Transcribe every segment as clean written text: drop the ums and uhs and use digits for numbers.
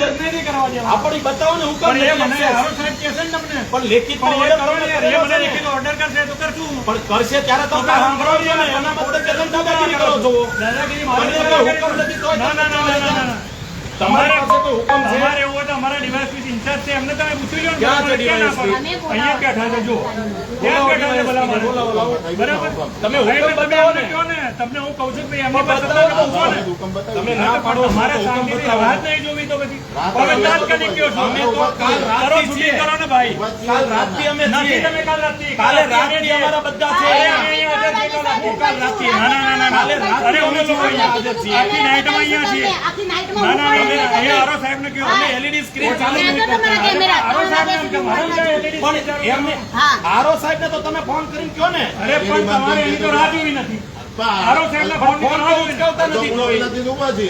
આપણી બતાવો ને હુકમ પણ લેખિત ઓર્ડર કરશે તો કરશું પણ કરશે ત્યારે તો સાંભળો ને એના મતલબ કે તમે દાદાગીરી કરો છો હુકમ નથી તો તમારે પાસે કોઈ હુકમ છે તમારે એવું હોય તો અમારા ડિવાઇસ ઇન્ચાર્જ છે એમને તમે પૂછી લો ક્યાં છે ડિવાઇસ અહીંયા બેઠા છે જો ત્યાં બેઠા છે બરાબર તમે હુકમ બતાવો ને તમને હું કહું છું કે ભાઈ એમની પાસે તમે ના પાડો મારે શાંતિથી વાત નહીં જોવી તો પછી તમે તાત્કાલિક કયો છો અમે તો કાલ રાતથી છીએ કરો ને ભાઈ કાલ રાતથી અમે નથી છીએ તમે કાલ રાતથી કાલે રાતથી અમારા બધા છે કાલ રાતથી ના કાલે રાતથી અરે અમે લોકો અહીંયા હાજર છીએ આખી નાઈટમાં અહીંયા છીએ ના અહીંયા આરો સાહેબને કહો અમે LED સ્ક્રીન ચાલુ નહીં કરતા આરો સાહેબને કે મારા LED પણ એમને આરો સાહેબ ને તો તમે ફોન કરીને કયો ને અરે પણ તમારે એની તો રાહ જોવી નથી આરો સાહેબને ફોન ફોન તો ઉચકાવતા નથી કોઈ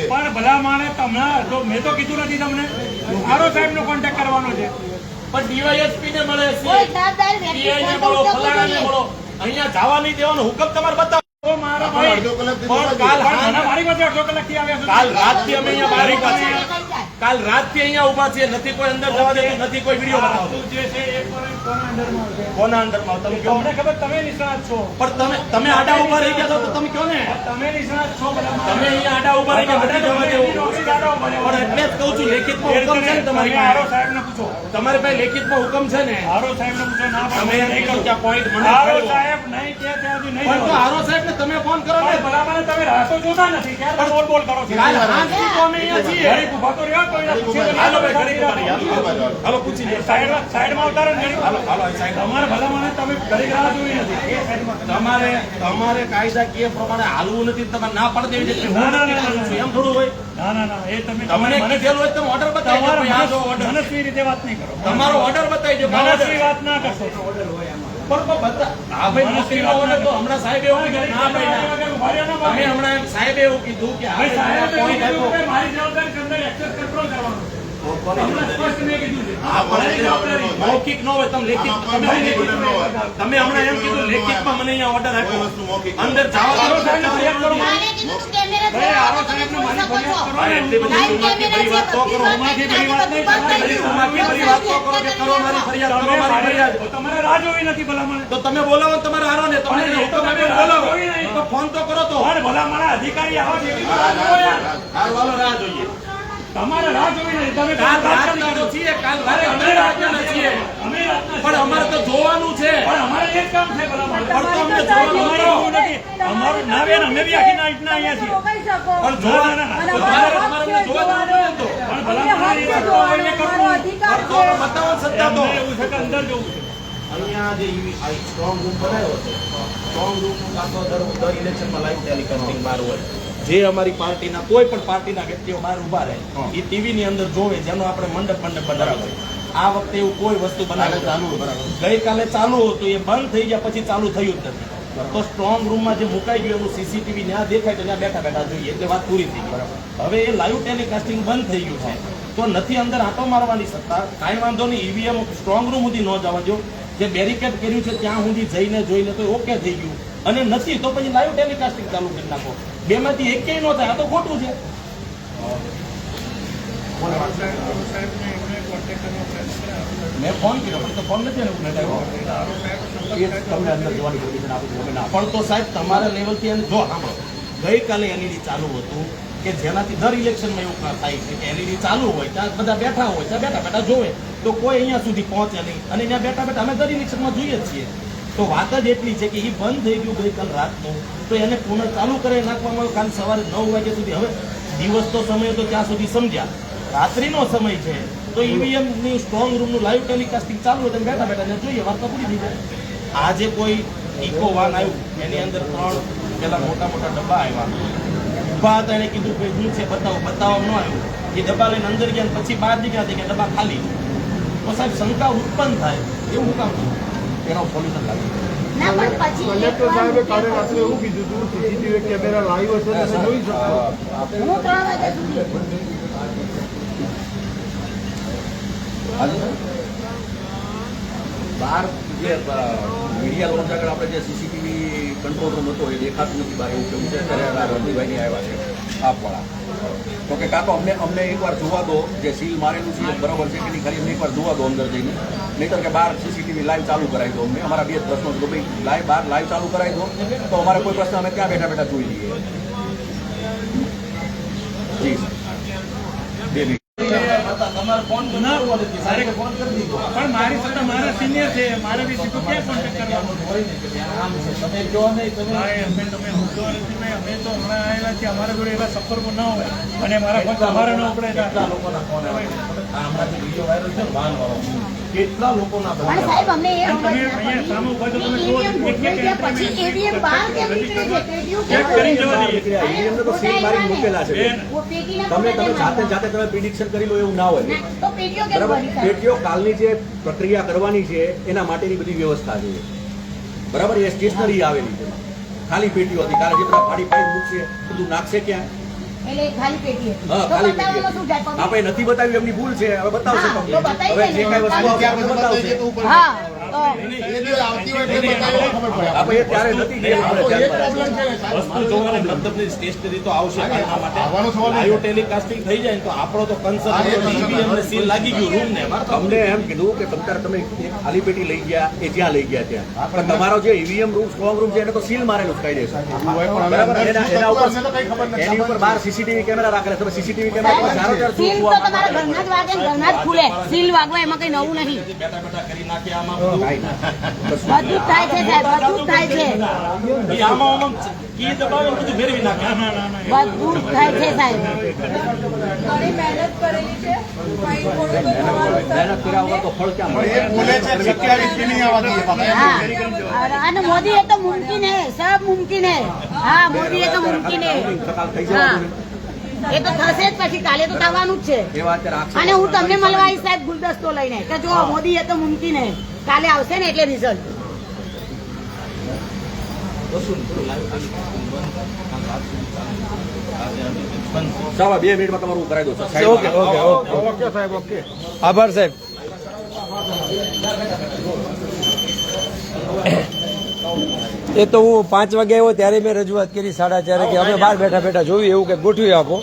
પણ ભલા માણે તમને તો મેં તો કીધું નથી તમને આરો સાહેબનો કોન્ટેક્ટ કરવાનો છે પણ ડીવાયએસપી ને મળે છે પીઆઈ ને મળો ફલાણા ને મળો અહીંયા જવા નહીં દેવાનો હુકમ તમારે બતાવો મારા ભાઈ પણ કાલ મારી પાસે 8 કલાકથી આવ્યા છો કાલ રાતથી અમે અહીંયા બહાર ઉભા છીએ કાલ રાતથી અહીંયા ઉભા છીએ નથી કોઈ અંદર જવા દેતું નથી કોઈ વિડીયો બનાવતો જે છે એ કોના અંડરમાં છે કોના અંડરમાં તમે કહો તમને ખબર તમે નિષ્ણાત છો પણ તમે આડા ઉભા રહી ગયા છો તો તમે કહો ને તમે નિષ્ણાત છો બધા તમે અહીંયા આડા ઉભા રહી ગયા નથી જવા દેવું પણ એટલે જ કહું છું લેખિતમાં હુકમ છે ને તમારી આરો પાસે સાહેબને પૂછો તમારી પાસે લેખિતમાં હુકમ છે ને આરો સાહેબને પૂછો ના તમે એમ નહીં કહો કે આ પોઈન્ટ મને આરો ફાવ્યો. સાહેબ નહીં કે ત્યાં સુધી નહીં પણ તો આરો સાહેબ ને તમે ફોન કરો ને બરાબર તમે રાતો જોતા નથી ક્યારે બોલ બોલ કરો છો કાલ આજથી તો અમે અહીંયા છીએ ઘડીક ઊભા તો રહ્યો તો એને પૂછે તો હાલો ભાઈ ઘડીક ઉભા રહીએ. હાલો પૂછી લે સાઈડમાં ઉતારો ને ઘડીક. હાલો હાલો સાહેબ તમારે ભલા મને તમે ઘડીક રાહ જોઈ નથી એ સાઈડમાં તમારે કાયદાકીય પ્રમાણે હાલવું નથી તમારે ના પાડી દેવી છે હું નથી કરું છું એમ થોડું હોય ના એ તમે તમને કીધેલું હોય તો ઓર્ડર બતાવી દો ભાઈ આ જો ઓર્ડર મનસ્વી રીતે વાત નહીં કરો તમારો ઓર્ડર બતાવી દો મનસ્વી વાત ના કરશો પણ બતા હા ભાઈ મનસ્વીનો ઓર્ડર તો હમણાં સાહેબે એવું કીધું ના ભાઈ ના તમે હમણાં એમ સાહેબે એવું કીધું કે આ પોઈન્ટ આપ્યો મારી જવાબદારી અંદર એક્સેસ કંટ્રોલ કરવાનો તમને સ્પષ્ટ મેં કીધું છે હા પણ મૌખિક ન હોય તમે લેખિત તમે હમણાં એમ કીધું લેખિતમાં મને અહીંયા ઓર્ડર આપ્યો અંદર જવા આરો સાહેબને ફરિયાદ કરો આરો સાહેબને મારી ફરિયાદ કરો હા, એટલી બધી ઉમાથી ભરી વાત તો કરો ઉમાથી ભરી વાત નહીં ઉમાથી ભરી વાત તો કરો કે કરો મારી ફરિયાદ કરો મારી ફરિયાદ તમારે રાહ જોવી નથી ભલા મને તો તમે બોલાવો ને તમારે હારો ને તમને પણ એ તો હુકમ તમે આપ્યો રાહ બોલાવો જોઈ નહીં. તો ફોન તો કરો તો પણ ભલા મારા અધિકારી આવા છે એટલી રાહ જોવો યાર. હાલો રાહ જોઈએ તમારે રાહ જોવી નહીં તમે કાલ રાતના તો છીએ કાલ રાતે અમે રાતના છીએ અમે રાતના પણ અમારે તો જોવાનું છે પણ અમારે એ જ કામ છે ભલા માણસ. પણ તો અમને જોવાનું અમારે કરો. એવું નથી અમારું ના બેન અમે બી આખી નાઈટના અહીંયા છીએ પણ જોવાના તો તમારે અમને જોવા જવું જોઈએ ને તો પણ ભલા માણસ એ વસ્તુ કોઈને કરવું. પણ તો બતાવો ને સત્તા તો એમને એવું છે કે અંદર જવું છે અહીંયા જે સ્ટ્રોંગ રૂમ બનાવ્યો છે સ્ટ્રોંગ રૂમ પાછો દર ઇલેક્શનમાં લાઈવ ટેલિકાસ્ટિંગ બહાર હોય જે અમારી પાર્ટીના કોઈ પણ પાર્ટીના વ્યક્તિઓ બહાર ઉભા રહે એ ટીવીની અંદર જોવે જેનો આપણે મંડપ બનાવ્યો આ વખતે એવું કોઈ વસ્તુ બનાવે ચાલુ ગઈકાલે ચાલુ હતું એ બંધ થઈ ગયા પછી ચાલુ થયું જ નથી તો સ્ટ્રોંગ રૂમમાં જે મુકાઈ ગયું એનું સીસીટીવી ત્યાં દેખાય તો ત્યાં બેઠા બેઠા જોઈએ એટલે વાત પૂરી થઈ ગઈ હવે એ લાઈવ ટેલિકાસ્ટિંગ બંધ થઈ ગયું છે તો નથી અંદર આંટો મારવાની સત્તા કાંઈ વાંધો નહીં ઈવીએમ સ્ટ્રોંગ રૂમ સુધી ન જવા દો જે બેરિકેડ કર્યું છે ત્યાં સુધી જઈને જોઈને તો ઓકે થઈ ગયું અને નથી તો પછી લાઈવ ટેલિકાસ્ટિંગ ચાલુ કરી નાખો બેમાંથી એકેય ન થાય આ તો ખોટું છે મેં ફોન કર્યો પણ તો ફોન નથી તમને અંદર જવાની પરમિશન આપું છું પણ તો સાહેબ તમારા લેવલથી એને જો સાંભળો ગઈકાલે એલઈડી ચાલુ હતું કે જેનાથી દર ઇલેક્શનમાં એવું થાય છે કે એલઈડી ચાલુ હોય ત્યાં બધા બેઠા હોય ત્યાં બેઠા બેઠા જોવે તો કોઈ અહીંયા સુધી પહોંચે નહીં અને ત્યાં બેઠા બેઠા અમે દર ઇલેક્શનમાં જોઈએ જ છીએ તો વાત જ એટલી છે કે એ બંધ થઈ ગયું ગઈકાલ રાતનું તો એને પુનઃ ચાલુ કરી નાખવામાં આવ્યું કાલ સવારે 9 વાગ્યા સુધી હવે દિવસ તો સમય તો ત્યાં સુધી સમજ્યા રાત્રિનો સમય છે તો ઈવીએમ ની સ્ટ્રોંગ રૂમનું લાઈવ ટેલિકાસ્ટિંગ ચાલુ હોય તો બેઠા બેઠા જોઈએ વાર્તા પૂરી થઈ જાય આજે કોઈ ઇકો વાન આવ્યું એની અંદર 3 પેલા મોટા મોટા ડબ્બા આવ્યા ઉભા હતા એને કીધું કે શું છે બતાવવા ન આવ્યું એ ડબ્બા લઈને અંદર ગયા પછી બહાર નીકળ્યા કે ડબ્બા ખાલી તો સાહેબ શંકા ઉત્પન્ન થાય એવું કામ એનો સોલ્યુશન લાગે કલેક્ટર સાહેબે કાલે રાત્રે એવું કીધું હતું સીસીટીવી કેમેરા લાઈવ હશે તમે જોઈ શકો બહાર જે મીડિયા લોન્ચ આગળ આપણે જે સીસીટીવી કંટ્રોલ રૂમ હતો એ દેખાતું નથી બહાર એવું કેવું છે ત્યારે રણજીભાઈની આવ્યા છે આપવાળા તો કે કાં તો અમને એકવાર જોવા દો જે સીલ મારેલું છે એ બરાબર છે કે નહીં ખરી, અમને એકવાર જોવા દો અંદર જઈને, નહીંતર કે બહાર સીસીટીવી લાઈવ ચાલુ કરાવી દો. અમને અમારા બે જ પ્રશ્નો છે, તો ભાઈ બહાર લાઈવ ચાલુ કરાવી દો તો અમારે કોઈ પ્રશ્ન અમે ત્યાં બેઠા બેઠા જોઈ લઈએ. જી સર, 2 મિનિટ. તમારે ફોન કરવો નથી, સાહેબે ફોન કરી દીધો. પણ મારી સાથે મારા સિનિયર છે, મારે બી સીધું ક્યાં કોન્ટેક્ટ કરવાનો? હોય ને કે આમ છે, તમે કહો નહીં, તમે ભાઈ અમે તમે હુમલો નથી ભાઈ, અમે તો હમણાં આવેલા છીએ, અમારા જોડે એવા સંપર્કો ન હોય અને મારા ફોન તમારે ન ઉપડે. કેટલા લોકોના ફોન આવે? આ હમણાં જે વિડીયો વાયરલ છે ને વાહનવાળો, કેટલા લોકોના ફોન પણ આવે? સાહેબ અમને એ તમે અહીંયા સામે ઉભા છો, તમે જુઓ EVM ગોઠવાઈ ગયા પછી EVM બહાર કેમ નીકળે છે? પેટીઓ ચેક કેમ કરી જવા દઈએ. EVM ને તો સીલ મારી મૂકેલા છે. વો પેટીના તમે ફોટા જાતે તમે પ્રિડિક્શન કરી લો એવું ના હોય. ના, તો પેટીઓ કેમ બરાબર, બની સાહેબ? પેટીઓ કાલની જે પ્રક્રિયા કરવાની છે એના માટેની બધી વ્યવસ્થા છે. બરાબર, એ સ્ટેશનરી આવેલી છે, ખાલી પેટીઓ હતી. કાલે જે બધા ફાડી ફાડી મૂકશે બધું નાખશે ક્યાં? એટલે ખાલી પેટી હતી. હા, તો ખાલી બતાવવામાં શું જાય? પેટી. આપણે નથી બતાવ્યું, એમની ભૂલ છે, હવે બતાવશે હા, તમને. તો બતાવી હવે દે જે ને. કાંઈ વસ્તુ આવશે આપણે બતાવશે. હા, તો આપણે એ ત્યારે નથી ગયા, આપણે ધ્યાનમાં વસ્તુ જોવાને મતલબની સ્ટેશનરી તો આવશે, એના માટે લાઈવ ટેલિકાસ્ટિંગ થઈ જાય ને તો આપણો તો કન્સર્ન EVM ને સીલ લાગી ગયું રૂમ ને. અમારે તો અમને એમ કીધું કે અત્યારે તમે એક ખાલી પેટી લઈ ગયા એ જ્યાં લઈ ગયા ત્યાં, પણ તમારો જે EVM રૂમ સ્ટ્રોંગ રૂમ છે એને તો સીલ મારેલું જ કહી દેશે. બરાબર, એના ઉપર એની ઉપર બહાર સીસીટીવી કેમેરા રાખેલા. તમે સીસીટીવી કેમેરા પર ચારો ચાર સીલ તો તમારા ઘરના જ વાગે ને ઘરના જ ખુલે. સીલ વાગવા એમાં કઈ નવું નહીં. બેઠા બેઠા કરી નાખ્યા આમાં બધું. બધું જ થાય છે સાહેબ, બધું જ થાય છે. ઈ આમાં કી દબાવે ને બધું ફેરવી નાખે. બધું જ થાય છે સાહેબ. ઘણી મહેનત કરેલી છે ફાઇન થોડું તો થવાનું મહેનત કર્યા વગર તો ફળ ક્યાં મળે? हाँ और मोदी है तो मुमकिन है, सब मुमकिन है. हाँ मोदी है तो मुमकिन है. સકાલ થઈ હા જવાનું એ તો થશે જ, પછી કાલે તો થવાનું જ છે. એ વાત અત્યારે અને હું તમને મળવા આવીશ સાહેબ ગુલદસ્તો લઈને કે જો મોદી એ તો મુમકિન હે, કાલે આવશે ને એટલે રિઝલ્ટ. ચાલો 2 મિનિટમાં તમારું કરાવી દો sir. Okay okay okay okay સાહેબ ઓકે. આભાર સાહેબ. એ તો હું 5 વાગે આવ્યો ત્યારે મેં રજૂઆત કરી 4:30 કે અમે બહાર બેઠા બેઠા જોયું એવું કે ગોઠવી આપો.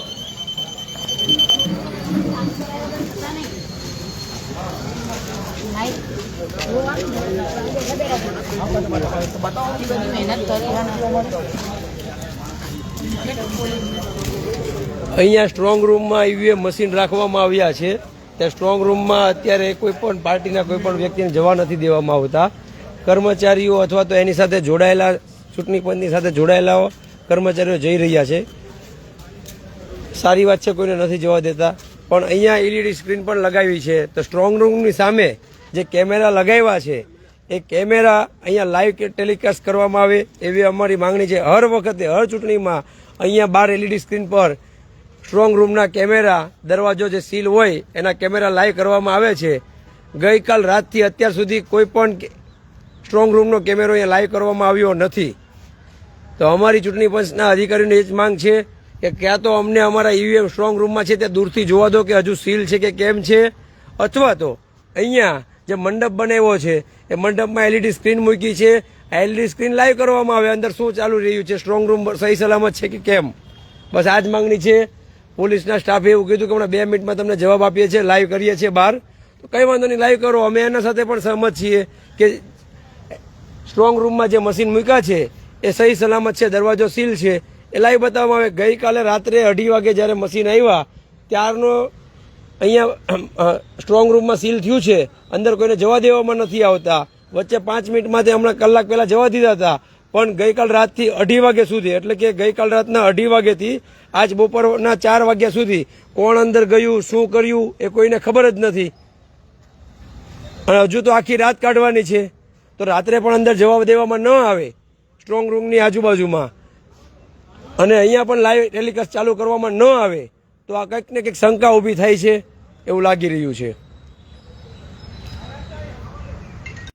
મહેનત કરી અહીંયા સ્ટ્રોંગ રૂમમાં EVM મશીન રાખવામાં આવ્યા છે. તે સ્ટ્રોંગ રૂમમાં અત્યારે કોઈ પણ પાર્ટીના કોઈ પણ વ્યક્તિને જવા નથી દેવામાં આવતા. કર્મચારીઓ અથવા તો એની સાથે જોડાયેલા ચૂંટણી પંચની સાથે જોડાયેલા કર્મચારીઓ જઈ રહ્યા છે. સારી વાત છે, કોઈને નથી જવા દેતા. પણ અહીંયા LED સ્ક્રીન પણ લગાવી છે. તો સ્ટ્રોંગ રૂમની સામે જે કેમેરા લગાવ્યા છે એ કેમેરા અહીંયા લાઈવ ટેલિકાસ્ટ કરવામાં આવે એવી અમારી માંગણી છે. હર વખતે હર ચૂંટણીમાં અહીંયા બહાર LED સ્ક્રીન પર સ્ટ્રોંગ રૂમના કેમેરા, દરવાજો જે સીલ હોય એના કેમેરા લાઈવ કરવામાં આવે છે. ગઈકાલ રાતથી અત્યાર સુધી કોઈ પણ સ્ટ્રોંગ રૂમનો કેમેરો અહીંયા લાઈવ કરવામાં આવ્યો નથી. તો અમારી ચૂંટણી પંચના અધિકારીઓની એ જ માંગ છે કે ક્યાં તો અમને અમારા EVM સ્ટ્રોંગ રૂમમાં છે તે દૂરથી જોવા દો કે હજુ સીલ છે કે કેમ છે, અથવા તો અહીંયા જે મંડપ બનાવ્યો છે એ મંડપમાં LED સ્ક્રીન મૂકી છે, LED સ્ક્રીન લાઈવ કરવામાં આવે અંદર શું ચાલુ રહ્યું છે, સ્ટ્રોંગ રૂમ સહી સલામત છે કે કેમ. બસ આ જ માંગણી છે. પોલીસના સ્ટાફે એવું કીધું કે હમણાં 2 મિનિટમાં તમને જવાબ આપીએ છીએ, લાઈવ કરીએ છીએ બહાર. તો કંઈ વાંધો નહીં, લાઈવ કરો. અમે એના સાથે પણ સહમત છીએ કે સ્ટ્રોંગ રૂમમાં જે મશીન મૂક્યા છે એ સહી સલામત છે, દરવાજો સીલ છે, એ લાઈવ બતાવવામાં આવે. ગઈકાલે રાત્રે 2:30 વાગે જ્યારે મશીન આવ્યા ત્યારનો અહીંયા સ્ટ્રોંગ રૂમમાં સીલ થયું છે, અંદર કોઈને જવા દેવામાં નથી આવતા. વચ્ચે 5 મિનિટમાંથી હમણાં કલાક પહેલા જવા દીધા હતા, પણ ગઈકાલ રાતથી 2:30 વાગ્યા સુધી, એટલે કે ગઈકાલ રાતના 2:30 વાગ્યાથી આજ બપોરના 4 વાગ્યા સુધી કોણ અંદર ગયું, શું કર્યું એ કોઈને ખબર જ નથી. અને હજુ તો આખી રાત કાઢવાની છે. તો રાત્રે પણ અંદર જવા દેવામાં ન આવે સ્ટ્રોંગ રૂમની આજુબાજુમાં, અને અહીંયા પણ લાઈવ ટેલિકાસ્ટ ચાલુ કરવામાં ન આવે, તો આ કંઈક ને કંઈક શંકા ઊભી થાય છે એવું લાગી રહ્યું છે.